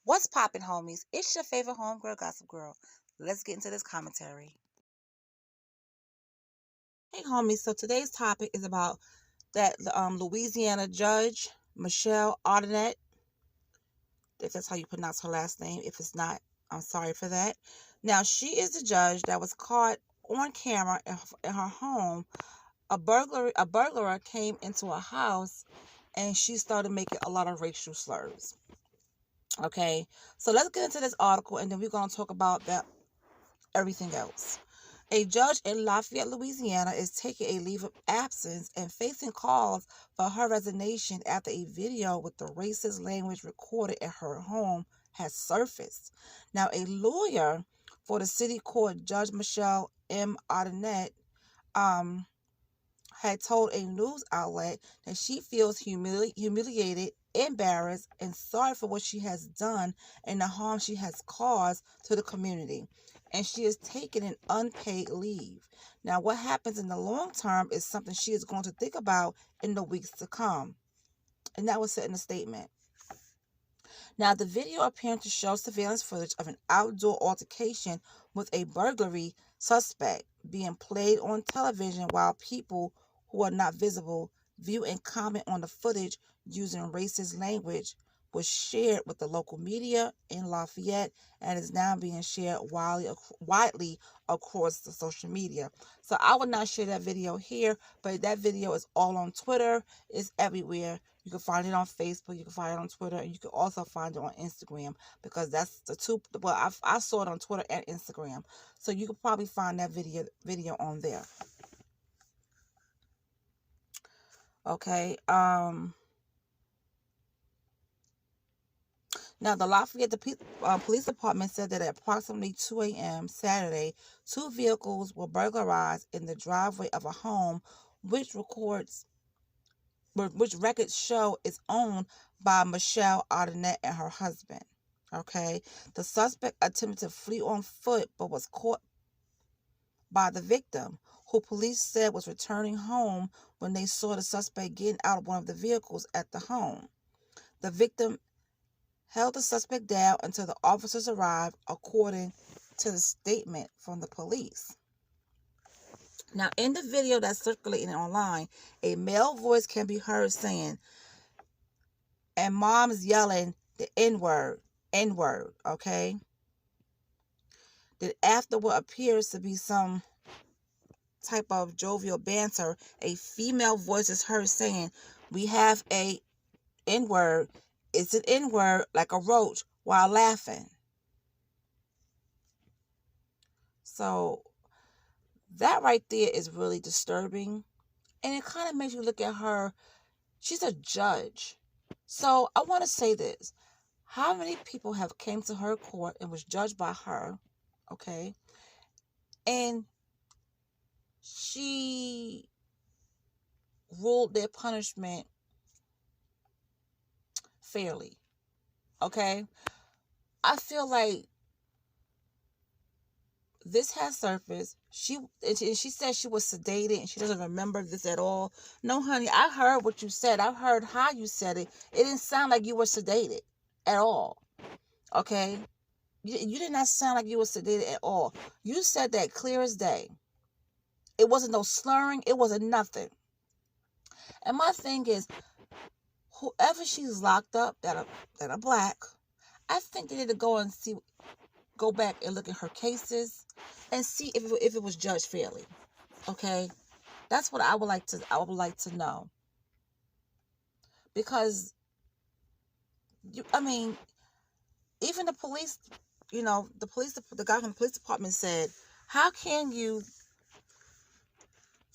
What's poppin', homies? It's your favorite homegirl, Gossip Girl. Let's get into this commentary. Hey, homies. So today's topic is about that Louisiana Judge Michelle Odinet. If that's how you pronounce her last name. If it's not, I'm sorry for that. Now, she is the judge that was caught on camera in her home. A burglar came into a house, and she started making a lot of racial slurs. Okay, so let's get into this article, and then we're gonna talk about that everything else. A judge in Lafayette, Louisiana is taking a leave of absence and facing calls for her resignation after a video with the racist language recorded at her home has surfaced. Now, a lawyer for the city court, Judge Michelle M. Odinet, had told a news outlet that she feels humiliated, embarrassed, and sorry for what she has done and the harm she has caused to the community. And she is taking an unpaid leave. Now, what happens in the long term is something she is going to think about in the weeks to come. And that was said in a statement. Now, the video appeared to show surveillance footage of an outdoor altercation with a burglary suspect being played on television while people who are not visible view and comment on the footage using racist language was shared with the local media in Lafayette and is now being shared widely across the social media. So I will not share that video here, but that video is all on Twitter. It's everywhere. You can find it on Facebook, you can find it on Twitter, and you can also find it on Instagram, because that's the two. Well, I saw it on Twitter and Instagram, so you can probably find that video on there. Okay. Now, the Lafayette Police Department said that at approximately 2 a.m. Saturday, 2 vehicles were burglarized in the driveway of a home, which records show is owned by Michelle Odinet and her husband. Okay, the suspect attempted to flee on foot but was caught by the victim, who police said was returning home when they saw the suspect getting out of one of the vehicles at the home. The victim held the suspect down until the officers arrived, according to the statement from the police. Now, in the video that's circulating online, a male voice can be heard saying, and mom's yelling the N-word, okay? Then after what appears to be some type of jovial banter, a female voice is heard saying, we have a N-word, it's an N-word like a roach, while laughing. So that right there is really disturbing, and it kind of makes you look at her. She's a judge. So I want to say this. How many people have came to her court and was judged by her, okay? And she ruled their punishment fairly, okay? I feel like this has surfaced. She said she was sedated and she doesn't remember this at all. No, honey, I heard what you said. I heard how you said it. It didn't sound like you were sedated at all. Okay? You did not sound like you were sedated at all. You said that clear as day. It wasn't no slurring. It wasn't nothing. And my thing is, whoever she's locked up that are black, I think they need to go back and look at her cases and see if it was judged fairly. Okay, that's what I would like to know, because even the police, the guy from the police department said, how can you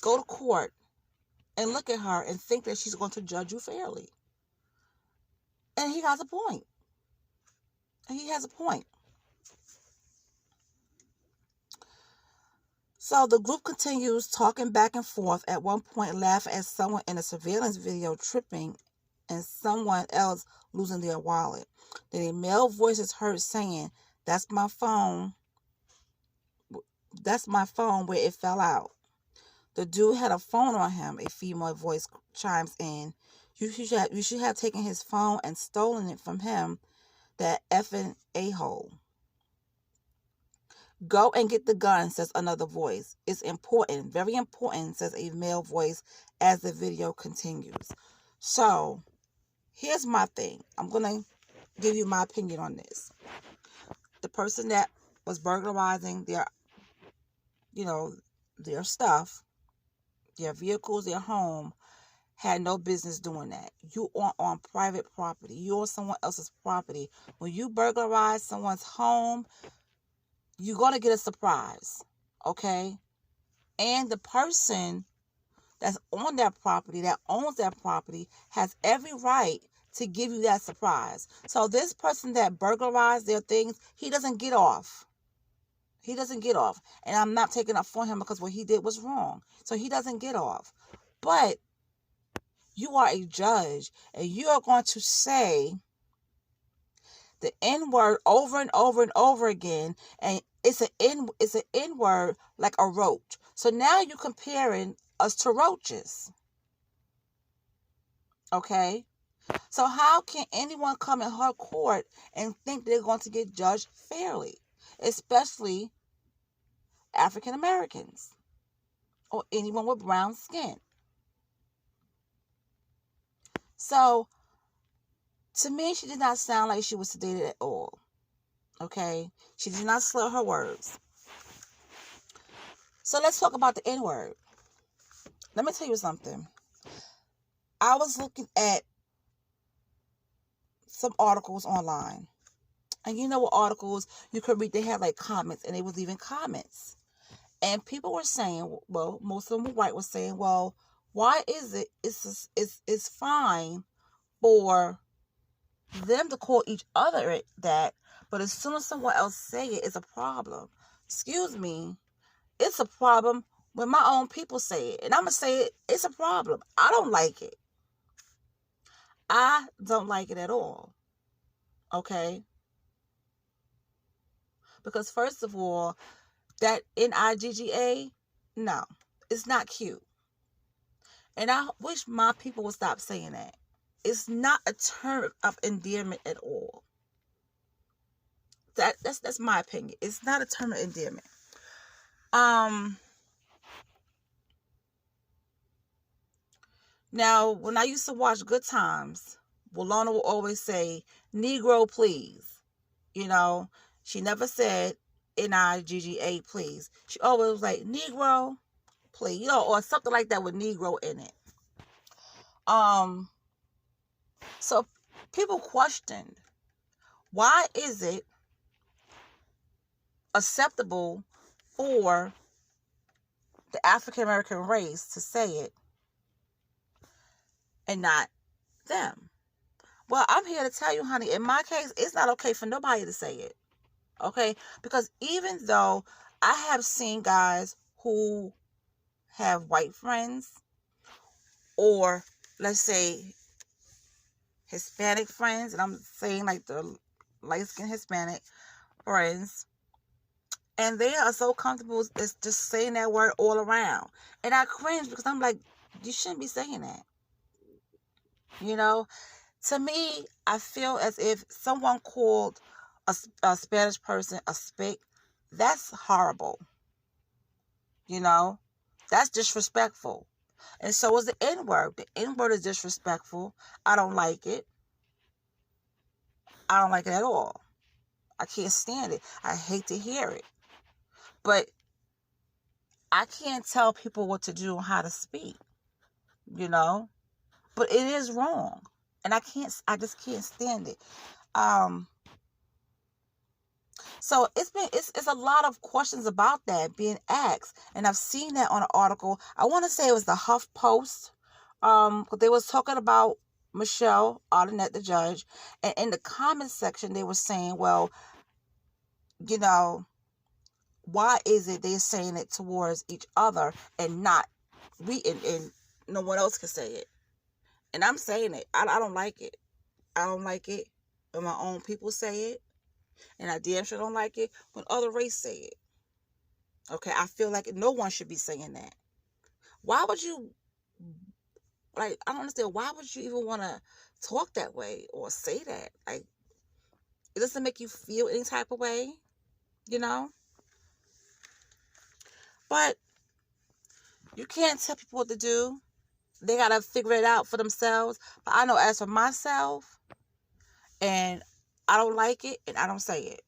go to court and look at her and think that she's going to judge you fairly? And he has a point. So the group continues talking back and forth, at one point laughing at someone in a surveillance video tripping and someone else losing their wallet. Then a male voice is heard saying, that's my phone where it fell out. The dude had a phone on him, a female voice chimes in. You should have taken his phone and stolen it from him. That effing a-hole. Go and get the gun, says another voice. It's important, very important, says a male voice as the video continues. So, here's my thing. I'm going to give you my opinion on this. The person that was burglarizing their, their stuff, their vehicles, their home, had no business doing that. You are on private property. You're on someone else's property. When you burglarize someone's home, you're going to get a surprise, okay? And the person that's on that property, that owns that property, has every right to give you that surprise. So this person that burglarized their things, he doesn't get off. He doesn't get off. And I'm not taking up for him because what he did was wrong. So he doesn't get off. But you are a judge, and you are going to say the N word over and over and over again, and it's an N word like a roach. So now you're comparing us to roaches. Okay? So how can anyone come in her court and think they're going to get judged fairly, especially African Americans or anyone with brown skin? So to me, she did not sound like she was sedated at all. Okay? She did not slur her words. So let's talk about the N-word. Let me tell you something. I was looking at some articles online. And you know what articles you could read? They had like comments, and they was leaving comments. And people were saying, well, most of them were white, were saying, well, why is it's fine for them to call each other that, but as soon as someone else say it, it's a problem. Excuse me, it's a problem when my own people say it. And I'm going to say it, it's a problem. I don't like it. I don't like it at all. Okay? Because first of all, that N-I-G-G-A, no, it's not cute. And I wish my people would stop saying that. It's not a term of endearment at all. That's my opinion. It's not a term of endearment. Now, when I used to watch Good Times, Walona will always say, Negro, please. You know, she never said N-I-G-G-A, please. She always was like, Negro, please. Or something like that with Negro in it. So people questioned, why is it acceptable for the African American race to say it and not them? Well, I'm here to tell you, honey, in my case, it's not okay for nobody to say it. Okay? Because even though I have seen guys who have white friends, or let's say Hispanic friends, and I'm saying like the light-skinned Hispanic friends, and they are so comfortable with just saying that word all around. And I cringe because I'm like, you shouldn't be saying that. You know? To me, I feel as if someone called a Spanish person a spick. That's horrible. You know? That's disrespectful. And so is the N-word. The N-word is disrespectful. I don't like it. I don't like it at all. I can't stand it. I hate to hear it. But I can't tell people what to do and how to speak. You know? But it is wrong. And I just can't stand it. So it's a lot of questions about that being asked. And I've seen that on an article. I want to say it was the Huff Post. They was talking about Michelle Odinet, the judge. And in the comment section, they were saying, well, you know, why is it they're saying it towards each other and not and no one else can say it? And I'm saying it. I don't like it. I don't like it when my own people say it. And I damn sure don't like it when other race say it. Okay, I feel like no one should be saying that. Why would you, I don't understand, why would you even want to talk that way or say that? It doesn't make you feel any type of way, you know? But you can't tell people what to do. They got to figure it out for themselves. But I know as for myself, and I don't like it, and I don't say it.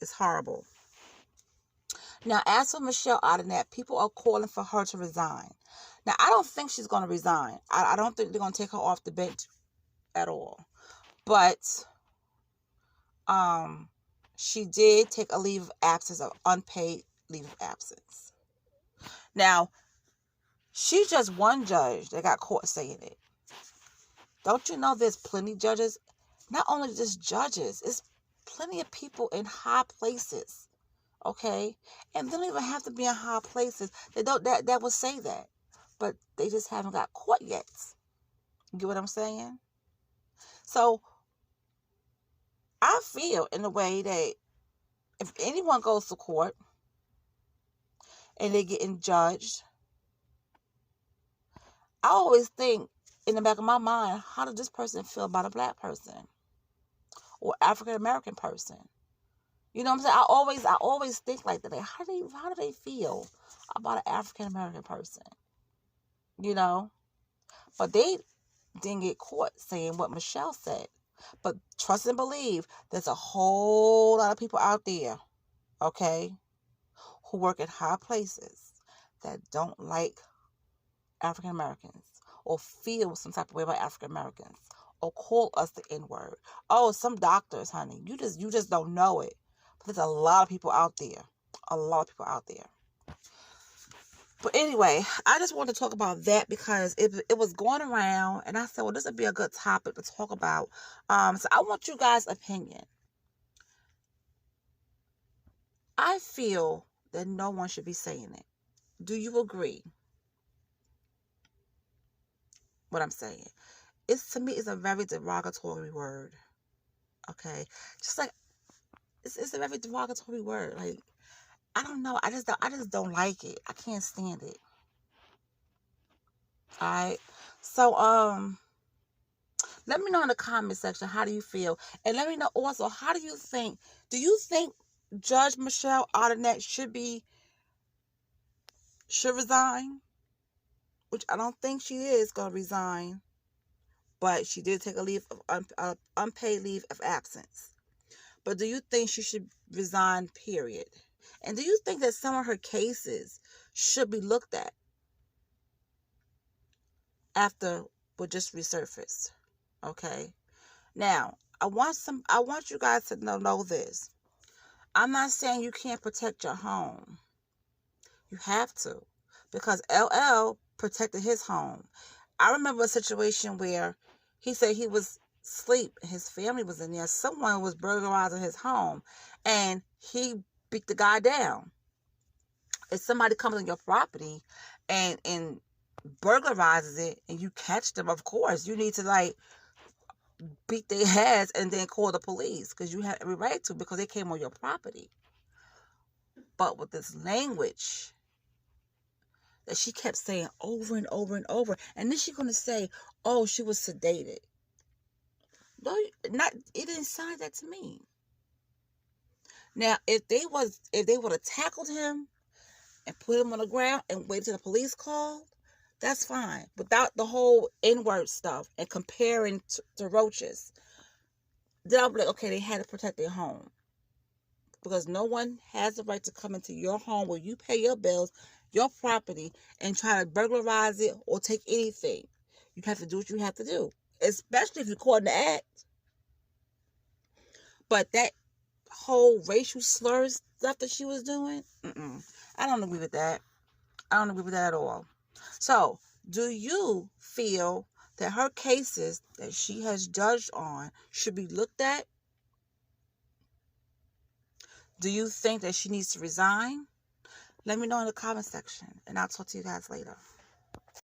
It's horrible. Now, as for Michelle Odinet, people are calling for her to resign. Now, I don't think she's going to resign. I don't think they're going to take her off the bench at all. But she did take a leave of absence, of unpaid leave of absence. Now, she's just one judge that got caught saying it. Don't you know there's plenty of judges? Not only just judges, it's plenty of people in high places. Okay? And they don't even have to be in high places. They don't that will say that. But they just haven't got caught yet. You get what I'm saying? So I feel in a way that if anyone goes to court and they're getting judged, I always think in the back of my mind, how does this person feel about a black person or African American person? You know what I'm saying? I always think like that. Like, how do they feel about an African American person? You know? But they didn't get caught saying what Michelle said. But trust and believe, there's a whole lot of people out there, okay, who work in high places that don't like African Americans or feel some type of way about African Americans or call us the N-word. Oh, some doctors, honey, you just don't know it. But there's a lot of people out there. A lot of people out there. But anyway, I just wanted to talk about that because it was going around, and I said, well, this would be a good topic to talk about. So I want you guys' opinion. I feel that no one should be saying it. Do you agree? What I'm saying? To me, it's a very derogatory word. Okay? Just like, it's a very derogatory word. Like, I don't know. I just don't like it. I can't stand it. Alright? So, let me know in the comment section, how do you feel? And let me know also, do you think Judge Michelle Odinet should resign? Which I don't think she is going to resign. But she did take a leave of unpaid leave of absence. But do you think she should resign, period? And do you think that some of her cases should be looked at after what just resurfaced? Okay. Now, I want you guys to know this. I'm not saying you can't protect your home. You have to. Because LL protected his home. I remember a situation where he said he was asleep. His family was in there. Someone was burglarizing his home. And he beat the guy down. If somebody comes on your property and burglarizes it and you catch them, of course, you need to beat their heads and then call the police because you have every right to, because they came on your property. But with this language that she kept saying over and over and over, and then she's gonna say, "Oh, she was sedated." No, it didn't sound that to me. Now, if they would have tackled him and put him on the ground and waited till the police called, that's fine. Without the whole N-word stuff and comparing to roaches, then I'll be like, okay, they had to protect their home. Because no one has the right to come into your home where you pay your bills, your property, and try to burglarize it or take anything. You have to do what you have to do. Especially if you're caught in the act. But that whole racial slurs stuff that she was doing, I don't agree with that. I don't agree with that at all. So, do you feel that her cases that she has judged on should be looked at? Do you think that she needs to resign? Let me know in the comment section, and I'll talk to you guys later.